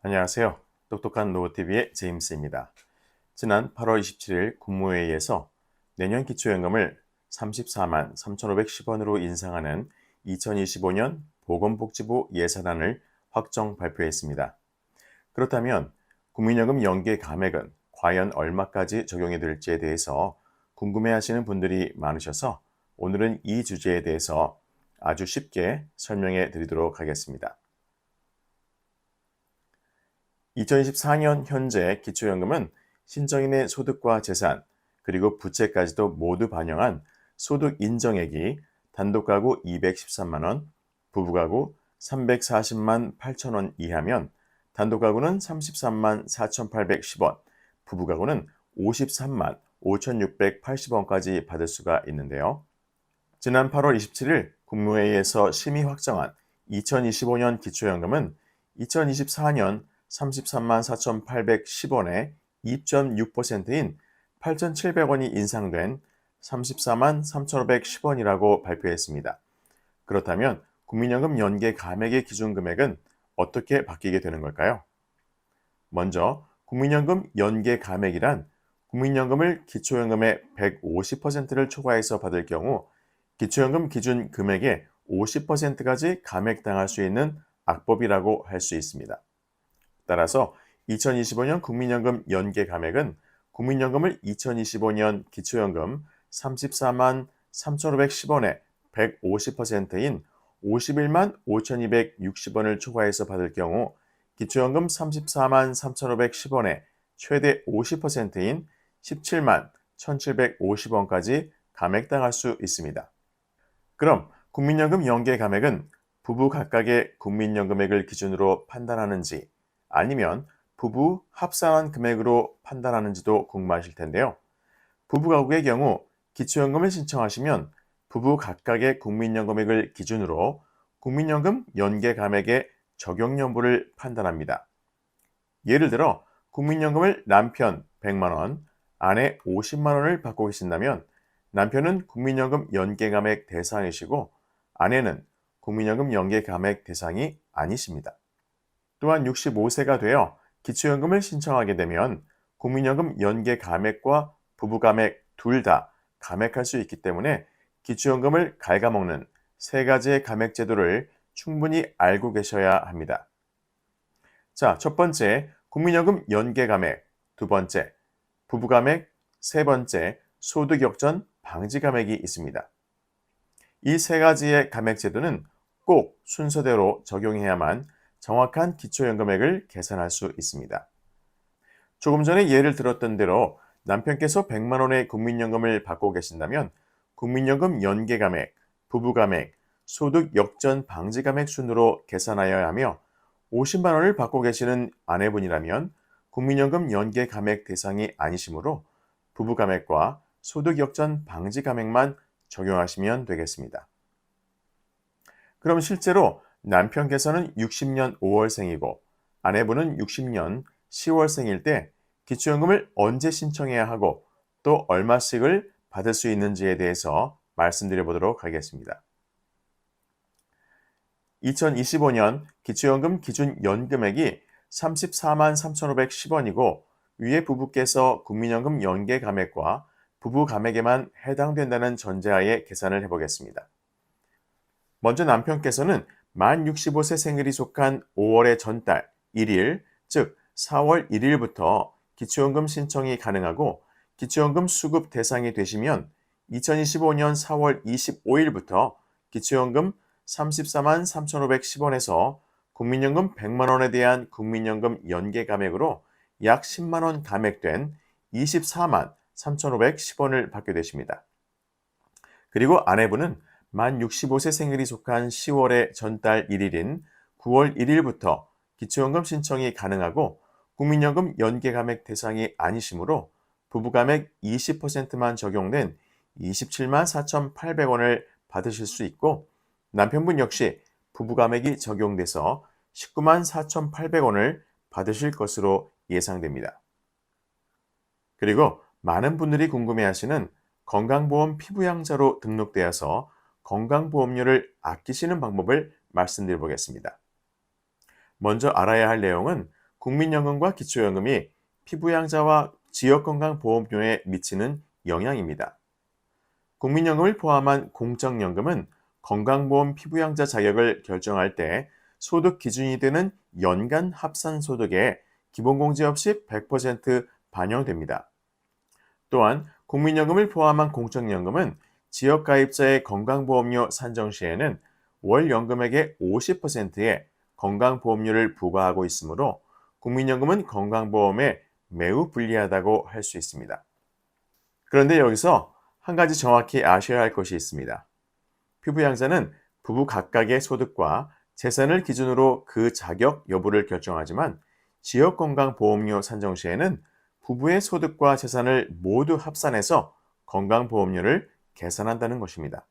안녕하세요. 똑똑한 노후TV의 제임스입니다. 지난 8월 27일 국무회의에서 내년 기초연금을 34만 3,510원으로 인상하는 2025년 보건복지부 예산안을 확정 발표했습니다. 그렇다면 국민연금 연계 감액은 과연 얼마까지 적용이 될지에 대해서 궁금해하시는 분들이 많으셔서 오늘은 이 주제에 대해서 아주 쉽게 설명해 드리도록 하겠습니다. 2024년 현재 기초연금은 신청인의 소득과 재산, 그리고 부채까지도 모두 반영한 소득 인정액이 단독가구 213만 원, 부부가구 340만 8천 원 이하면 단독가구는 33만 4,810원, 부부가구는 53만 5,680원까지 받을 수가 있는데요. 지난 8월 27일 국무회의에서 심의 확정한 2025년 기초연금은 2024년 33만 4,810원에 2.6%인 8,700원이 인상된 34만 3,510원이라고 발표했습니다. 그렇다면 국민연금 연계 감액의 기준금액은 어떻게 바뀌게 되는 걸까요? 먼저 국민연금 연계 감액이란 국민연금을 기초연금의 150%를 초과해서 받을 경우 기초연금 기준 금액의 50%까지 감액당할 수 있는 악법이라고 할 수 있습니다. 따라서 2025년 국민연금 연계 감액은 국민연금을 2025년 기초연금 34만 3,510원의 150%인 51만 5,260원을 초과해서 받을 경우 기초연금 34만 3,510원의 최대 50%인 17만 1,750원까지 감액당할 수 있습니다. 그럼 국민연금 연계 감액은 부부 각각의 국민연금액을 기준으로 판단하는지 아니면 부부 합산한 금액으로 판단하는지도 궁금하실 텐데요. 부부 가구의 경우 기초연금을 신청하시면 부부 각각의 국민연금액을 기준으로 국민연금 연계 감액의 적용 여부를 판단합니다. 예를 들어 국민연금을 남편 100만 원, 아내 50만 원을 받고 계신다면 남편은 국민연금 연계 감액 대상이시고 아내는 국민연금 연계 감액 대상이 아니십니다. 또한 65세가 되어 기초연금을 신청하게 되면 국민연금 연계 감액과 부부 감액 둘 다 감액할 수 있기 때문에 기초연금을 갉아먹는 세 가지의 감액 제도를 충분히 알고 계셔야 합니다. 자, 첫 번째, 국민연금 연계 감액, 두 번째, 부부 감액, 세 번째, 소득 역전 방지 감액이 있습니다. 이 세 가지의 감액 제도는 꼭 순서대로 적용해야만 정확한 기초연금액을 계산할 수 있습니다. 조금 전에 예를 들었던 대로 남편께서 100만 원의 국민연금을 받고 계신다면 국민연금 연계 감액, 부부 감액, 소득 역전 방지 감액 순으로 계산하여야 하며 50만 원을 받고 계시는 아내분이라면 국민연금 연계 감액 대상이 아니시므로 부부 감액과 소득 역전 방지 감액만 적용하시면 되겠습니다. 그럼 실제로 남편께서는 60년 5월생이고 아내분은 60년 10월생일 때 기초연금을 언제 신청해야 하고 또 얼마씩을 받을 수 있는지에 대해서 말씀드려 보도록 하겠습니다. 2025년 기초연금 기준 연금액이 34만 3,510원이고 위에 부부께서 국민연금 연계 감액과 부부 감액에만 해당된다는 전제하에 계산을 해보겠습니다. 먼저 남편께서는 만 65세 생일이 속한 5월의 전달 1일, 즉 4월 1일부터 기초연금 신청이 가능하고 기초연금 수급 대상이 되시면 2025년 4월 25일부터 기초연금 34만 3,510원에서 국민연금 100만 원에 대한 국민연금 연계 감액으로 약 10만 원 감액된 24만 3,510원을 받게 되십니다. 그리고 아내분은 만 65세 생일이 속한 10월의 전달 1일인 9월 1일부터 기초연금 신청이 가능하고 국민연금 연계 감액 대상이 아니시므로 부부 감액 20%만 적용된 27만 4,800원을 받으실 수 있고 남편분 역시 부부 감액이 적용돼서 19만 4,800원을 받으실 것으로 예상됩니다. 그리고 많은 분들이 궁금해하시는 건강보험 피부양자로 등록되어서 건강보험료를 아끼시는 방법을 말씀드려 보겠습니다. 먼저 알아야 할 내용은 국민연금과 기초연금이 피부양자와 지역건강보험료에 미치는 영향입니다. 국민연금을 포함한 공적연금은 건강보험 피부양자 자격을 결정할 때 소득 기준이 되는 연간 합산소득에 기본공제 없이 100% 반영됩니다. 또한 국민연금을 포함한 공적연금은 지역가입자의 건강보험료 산정 시에는 월 연금액의 50%의 건강보험료를 부과하고 있으므로 국민연금은 건강보험에 매우 불리하다고 할 수 있습니다. 그런데 여기서 한 가지 정확히 아셔야 할 것이 있습니다. 피부양자는 부부 각각의 소득과 재산을 기준으로 그 자격 여부를 결정하지만 지역건강보험료 산정 시에는 부부의 소득과 재산을 모두 합산해서 건강보험료를 계산한다는 것입니다.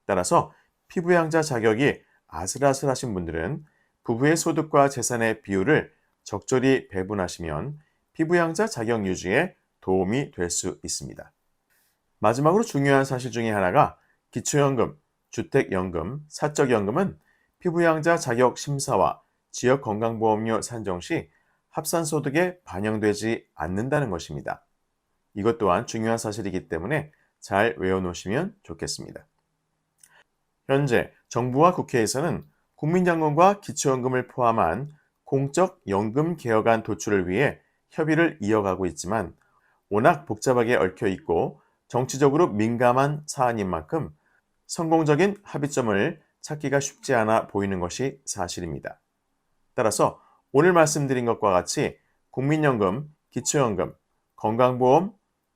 따라서 피부양자 자격이 아슬아슬하신 분들은 부부의 소득과 재산의 비율을 적절히 배분하시면 피부양자 자격 유지에 도움이 될 수 있습니다. 마지막으로 중요한 사실 중에 하나가 기초연금, 주택연금, 사적연금은 피부양자 자격 심사와 지역건강보험료 산정 시 합산소득에 반영되지 않는다는 것입니다. 이것 또한 중요한 사실이기 때문에 잘 외워놓으시면 좋겠습니다. 현재 정부와 국회에서는 국민연금과 기초연금을 포함한 공적 연금 개혁안 도출을 위해 협의를 이어가고 있지만 워낙 복잡하게 얽혀 있고 정치적으로 민감한 사안인 만큼 성공적인 합의점을 찾기가 쉽지 않아 보이는 것이 사실입니다. 따라서 오늘 말씀드린 것과 같이 국민연금, 기초연금, 건강보험,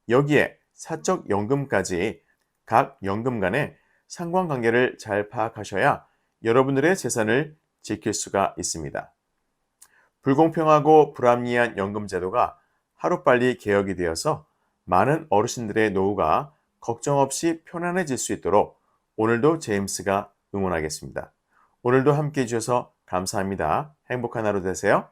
여기에 사적연금까지 각 연금 간의 상관관계를 잘 파악하셔야 여러분들의 재산을 지킬 수가 있습니다. 불공평하고 불합리한 연금제도가 하루빨리 개혁이 되어서 많은 어르신들의 노후가 걱정 없이 편안해질 수 있도록 오늘도 제임스가 응원하겠습니다. 오늘도 함께 해주셔서 감사합니다. 행복한 하루 되세요.